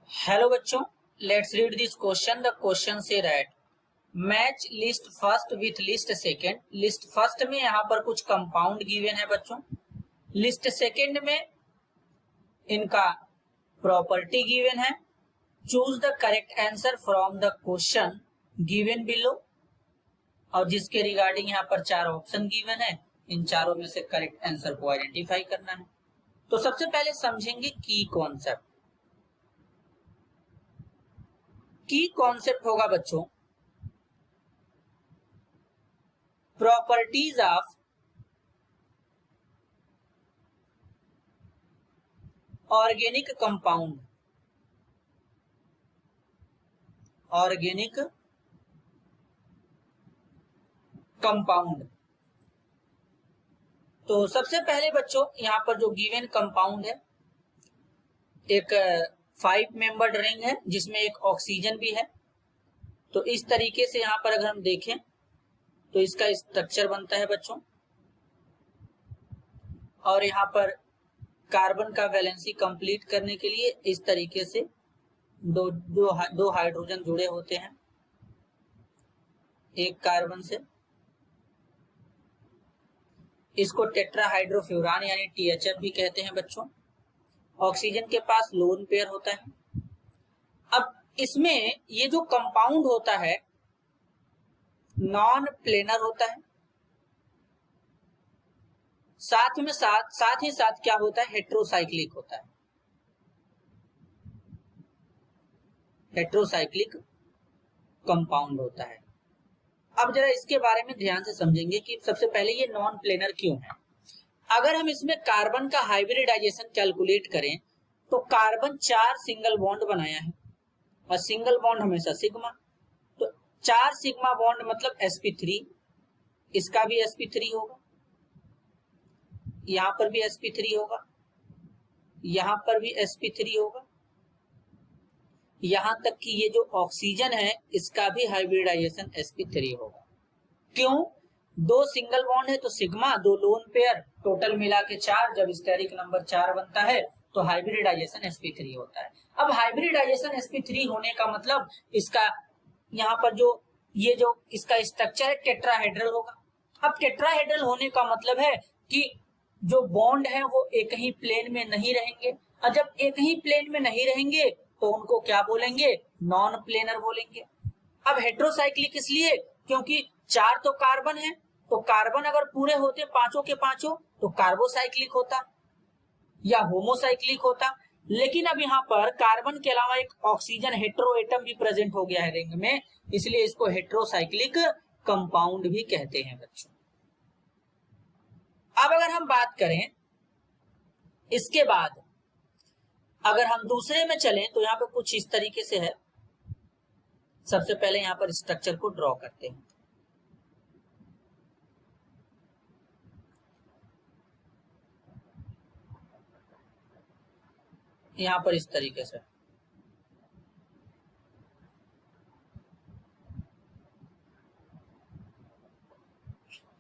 Hello बच्चों, let's read this question. The question say that match list first with list second. List first में यहाँ पर कुछ compound given है बच्चों। लिस्ट सेकेंड में इनका प्रॉपर्टी गिवन है। Choose the correct answer from the question given below. और जिसके रिगार्डिंग यहाँ पर चार ऑप्शन गिवन है, इन चारों में से करेक्ट आंसर को आइडेंटिफाई करना है। तो सबसे पहले समझेंगे की कॉन्सेप्ट। की कॉन्सेप्ट होगा बच्चों properties of organic compound. Organic compound. तो सबसे पहले बच्चों यहाँ पर जो गिवन कंपाउंड है, एक 5 मेंबर्ड रिंग है जिसमें एक ऑक्सीजन भी है। तो इस तरीके से यहाँ पर अगर हम देखें तो इसका स्ट्रक्चर बनता है बच्चों। और यहाँ पर कार्बन का वैलेंसी कंप्लीट करने के लिए इस तरीके से दो हाइड्रोजन जुड़े होते हैं एक कार्बन से। इसको टेट्राहाइड्रोफ्यूरान यानी THF भी कहते हैं बच्चों। ऑक्सीजन के पास लोन पेयर होता है। अब इसमें ये जो कंपाउंड होता है नॉन प्लेनर होता है, साथ ही साथ क्या होता है, हेट्रोसाइक्लिक होता है। हेट्रोसाइक्लिक कंपाउंड होता है। अब जरा इसके बारे में ध्यान से समझेंगे कि सबसे पहले ये नॉन प्लेनर क्यों है। अगर हम इसमें कार्बन का हाइब्रिडाइजेशन कैलकुलेट करें तो कार्बन 4 सिंगल बॉन्ड बनाया है और सिंगल बॉन्ड हमेशा सिग्मा। तो 4 सिग्मा बॉन्ड मतलब sp3, इसका भी sp3 होगा, यहां पर भी sp3 होगा, यहां पर भी sp3 होगा, यहां तक कि ये जो ऑक्सीजन है इसका भी हाइब्रिडाइजेशन sp3 होगा। क्यों? 2 सिंगल बॉन्ड है तो सिग्मा, 2 लोन पेयर, टोटल मिला के 4। जब स्टेरिक नंबर 4 बनता है तो हाइब्रिडाइजेशन sp3 होता है। अब हाइब्रिडाइजेशन sp3 होने का मतलब इसका यहाँ पर जो इसका स्ट्रक्चर है टेट्राहेड्रल होगा। अब टेट्राहेड्रल होने का मतलब है कि जो बॉन्ड है वो एक ही प्लेन में नहीं रहेंगे, और जब एक ही प्लेन में नहीं रहेंगे तो उनको क्या बोलेंगे, नॉन प्लेनर बोलेंगे। अब हेट्रोसाइक्लिक इसलिए क्योंकि 4 तो कार्बन है, तो कार्बन अगर पूरे होते पांचों के पांचों तो कार्बोसाइक्लिक होता या होमोसाइक्लिक होता। लेकिन अब यहाँ पर कार्बन के अलावा एक ऑक्सीजन हेट्रो एटम भी प्रेजेंट हो गया है रिंग में, इसलिए इसको हेट्रोसाइक्लिक कंपाउंड भी कहते हैं बच्चों। अब अगर हम बात करें इसके बाद अगर हम दूसरे में चलें तो यहाँ पे कुछ इस तरीके से है। सबसे पहले यहाँ पर स्ट्रक्चर को ड्रॉ करते हैं। यहाँ पर इस तरीके से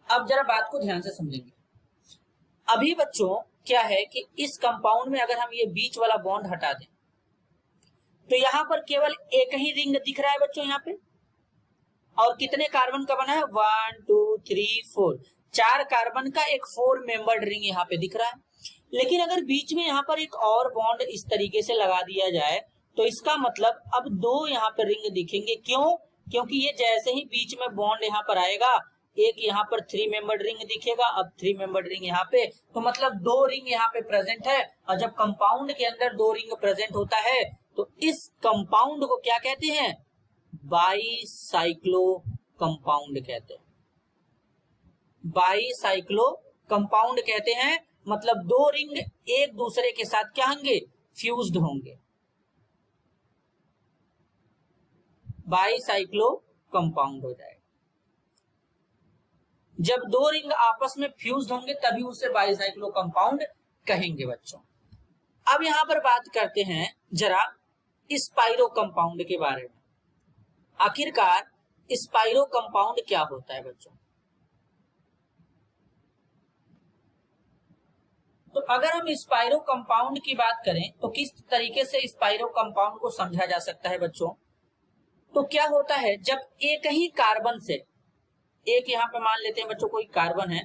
अब जरा बात को ध्यान से समझेंगे। अभी बच्चों क्या है कि इस कंपाउंड में अगर हम ये बीच वाला बॉन्ड हटा दें तो यहाँ पर केवल एक ही रिंग दिख रहा है बच्चों यहाँ पे। और कितने कार्बन का बना है, 1 2 3 4, 4 कार्बन का एक 4 मेंबर्ड रिंग यहाँ पे दिख रहा है। लेकिन अगर बीच में यहाँ पर एक और बॉन्ड इस तरीके से लगा दिया जाए तो इसका मतलब अब 2 यहाँ पर रिंग दिखेंगे। क्यों? क्योंकि ये जैसे ही बीच में बॉन्ड यहाँ पर आएगा, एक यहाँ पर 3 मेंबर्ड रिंग दिखेगा, अब 3 मेंबर्ड रिंग यहाँ पे, तो मतलब 2 रिंग यहाँ पे प्रेजेंट है। और जब कंपाउंड के अंदर 2 रिंग प्रेजेंट होता है तो इस कंपाउंड को क्या कहते हैं, बाईसाइक्लो कंपाउंड कहते हैं। बाईसाइक्लो कंपाउंड कहते हैं, मतलब 2 रिंग एक दूसरे के साथ क्या होंगे, फ्यूज्ड होंगे। बाईसाइक्लो कंपाउंड हो जाएगा। जब 2 रिंग आपस में फ्यूज्ड होंगे तभी उसे बाईसाइक्लो कंपाउंड कहेंगे बच्चों। अब यहां पर बात करते हैं जरा स्पाइरो कंपाउंड के बारे में। आखिरकार स्पाइरो कंपाउंड क्या होता है बच्चों। तो अगर हम स्पाइरो कंपाउंड की बात करें तो किस तरीके से स्पाइरो कंपाउंड को समझा जा सकता है बच्चों? तो क्या होता है, जब एक ही कार्बन से, एक यहाँ पे मान लेते हैं बच्चों कोई कार्बन है,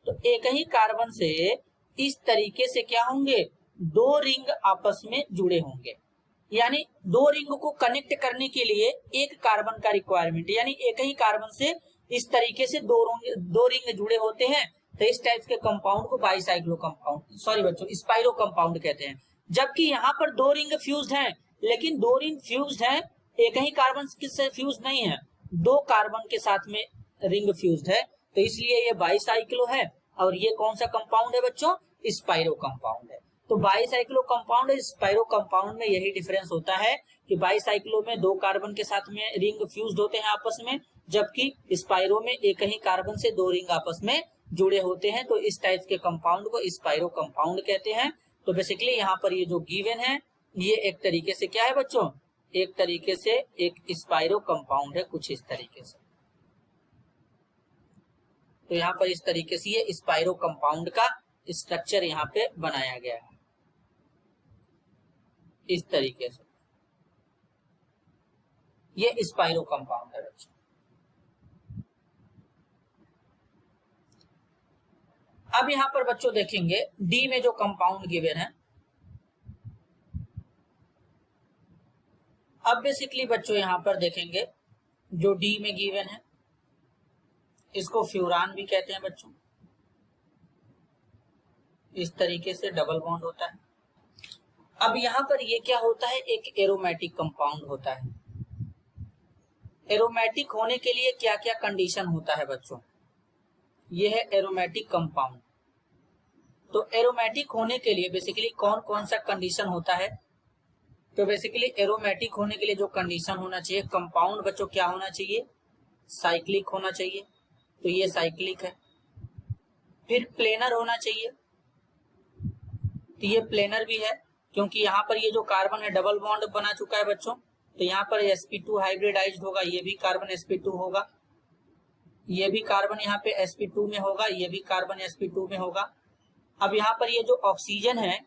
तो एक ही कार्बन से इस तरीके से क्या होंगे, दो रिंग आपस में जुड़े होंगे। यानी दो रिंग को कनेक्ट करने के लिए एक कार्बन का रिक्वायरमेंट, यानी एक ही कार्बन से इस तरीके से दो रिंग जुड़े होते हैं, तो इस टाइप के कंपाउंड को बाईसाइक्लो कंपाउंड, सॉरी बच्चों, स्पाइरो कंपाउंड कहते हैं। जबकि यहाँ पर दो रिंग फ्यूज्ड हैं, लेकिन दो रिंग फ्यूज्ड हैं, एक ही कार्बन से फ्यूज नहीं है, दो कार्बन के साथ में रिंग फ्यूज्ड है, तो इसलिए ये बाईसाइक्लो है। और ये कौन सा कंपाउंड है बच्चों? स्पाइरो कंपाउंड है। तो बाईसाइक्लो कंपाउंड स्पाइरो कंपाउंड में यही डिफरेंस होता है कि बाईसाइक्लो में दो कार्बन के साथ में रिंग फ्यूज्ड होते हैं आपस में, जबकि स्पाइरो में एक ही कार्बन से दो रिंग आपस में जुड़े होते हैं। तो इस टाइप के कंपाउंड को स्पाइरो कंपाउंड कहते हैं। तो बेसिकली यहाँ पर ये जो गिवन है, ये एक तरीके से क्या है बच्चों, एक तरीके से एक स्पाइरो कंपाउंड है, कुछ इस तरीके से। तो यहाँ पर इस तरीके से ये स्पाइरो कंपाउंड का स्ट्रक्चर यहाँ पे बनाया गया है, इस तरीके से ये स्पाइरो कंपाउंड है बच्चों। अब यहाँ पर बच्चों देखेंगे डी में जो कंपाउंड गिवन है। अब बेसिकली बच्चों यहाँ पर देखेंगे जो डी में गिवन है, इसको फ्यूरान भी कहते हैं बच्चों। इस तरीके से डबल बॉन्ड होता है। अब यहाँ पर ये क्या होता है, एक एरोमेटिक कंपाउंड होता है। एरोमेटिक होने के लिए क्या क्या कंडीशन होता है बच्चों? ये है एरोमेटिक कंपाउंड। तो एरोमेटिक होने के लिए बेसिकली कौन कौन सा कंडीशन होता है? तो बेसिकली एरोमेटिक होने के लिए जो कंडीशन होना चाहिए, कंपाउंड बच्चों क्या होना चाहिए, साइक्लिक होना चाहिए। तो ये साइक्लिक है। फिर प्लेनर होना चाहिए, तो ये प्लेनर भी है, क्योंकि यहाँ पर ये जो कार्बन है डबल बॉन्ड बना चुका है बच्चों। तो यहाँ पर sp2 हाइब्रिडाइज्ड होगा, ये भी कार्बन sp2 होगा, ये भी कार्बन यहाँ पे sp2 में होगा, ये भी कार्बन sp2 में होगा। अब यहाँ पर ये जो ऑक्सीजन है,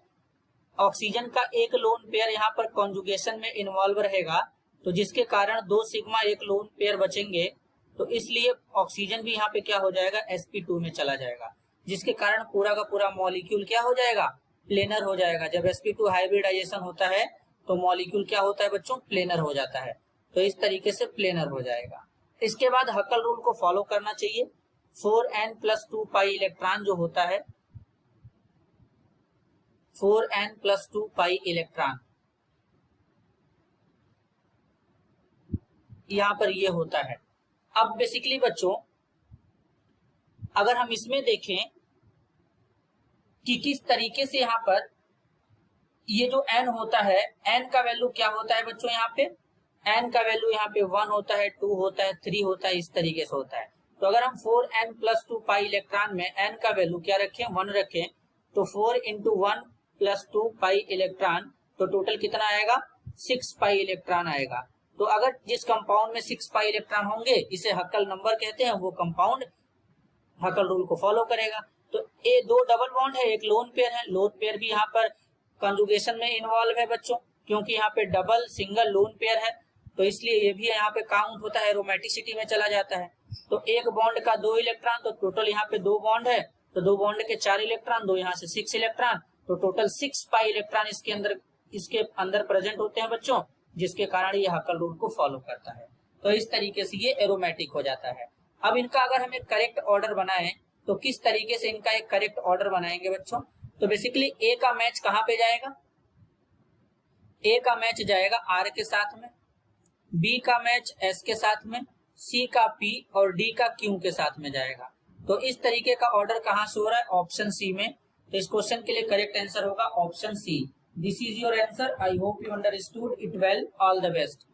ऑक्सीजन का एक लोन पेयर यहाँ पर कॉन्जुगेशन में इन्वॉल्व रहेगा, तो जिसके कारण दो सिग्मा एक लोन पेयर बचेंगे, तो इसलिए ऑक्सीजन भी यहाँ पे क्या हो जाएगा, sp2 में चला जाएगा, जिसके कारण पूरा का पूरा मॉलिक्यूल क्या हो जाएगा, प्लेनर हो जाएगा। जब sp2 हाइब्रिडाइजेशन होता है तो मॉलिक्यूल क्या होता है बच्चों, प्लेनर हो जाता है। तो इस तरीके से प्लेनर हो जाएगा। इसके बाद हकल रूल को फॉलो करना चाहिए। 4n+2 पाई इलेक्ट्रॉन जो होता है, 4n+2 पाई इलेक्ट्रॉन यहाँ पर ये होता है। अब बेसिकली बच्चों अगर हम इसमें देखें कि किस तरीके से यहाँ पर ये जो n होता है, n का वैल्यू क्या होता है बच्चों, यहाँ पे n का वैल्यू यहाँ पे 1 होता है, 2 होता है, 3 होता है, इस तरीके से होता है। तो अगर हम 4n+2 पाई इलेक्ट्रॉन में n का वैल्यू क्या रखें, 1 रखें, तो 4 × 1+2 पाई इलेक्ट्रॉन, तो टोटल कितना आएगा, 6 पाई इलेक्ट्रॉन आएगा। तो अगर जिस कंपाउंड में 6 पाई इलेक्ट्रॉन होंगे, इसे हक्कल नंबर कहते हैं, वो कंपाउंड हक्कल रूल को फॉलो करेगा। तो ये दो डबल बॉन्ड है, एक लोन पेयर है, लोन पेयर भी यहाँ पर कंजुगेशन में इन्वॉल्व है बच्चों, क्योंकि यहाँ पे डबल सिंगल लोन पेयर है, तो इसलिए ये भी यहाँ पे काउंट होता है, एरोमेटिसिटी में चला जाता है। तो एक बॉन्ड का 2 इलेक्ट्रॉन, तो टोटल यहाँ पे 2 बॉन्ड है, तो 2 बॉन्ड के 4 इलेक्ट्रॉन, 2 यहाँ से 6 इलेक्ट्रॉन, तो टोटल 6 पाई इलेक्ट्रॉन इसके अंदर प्रेजेंट होते हैं बच्चों, जिसके कारण ये हक्कल रूल को फॉलो करता है। तो इस तरीके से ये एरोमेटिक हो जाता है। अब इनका अगर हम एक करेक्ट ऑर्डर बनाए, तो किस तरीके से इनका एक करेक्ट ऑर्डर बनाएंगे बच्चों? तो बेसिकली ए का मैच कहाँ पे जाएगा, ए का मैच जाएगा आर के साथ में, बी का मैच एस के साथ में, सी का पी और डी का क्यू के साथ में जाएगा। तो इस तरीके का ऑर्डर कहाँ से हो रहा है, ऑप्शन सी में। तो इस क्वेश्चन के लिए करेक्ट आंसर होगा option C. This is your answer. I hope you understood it well. All the best.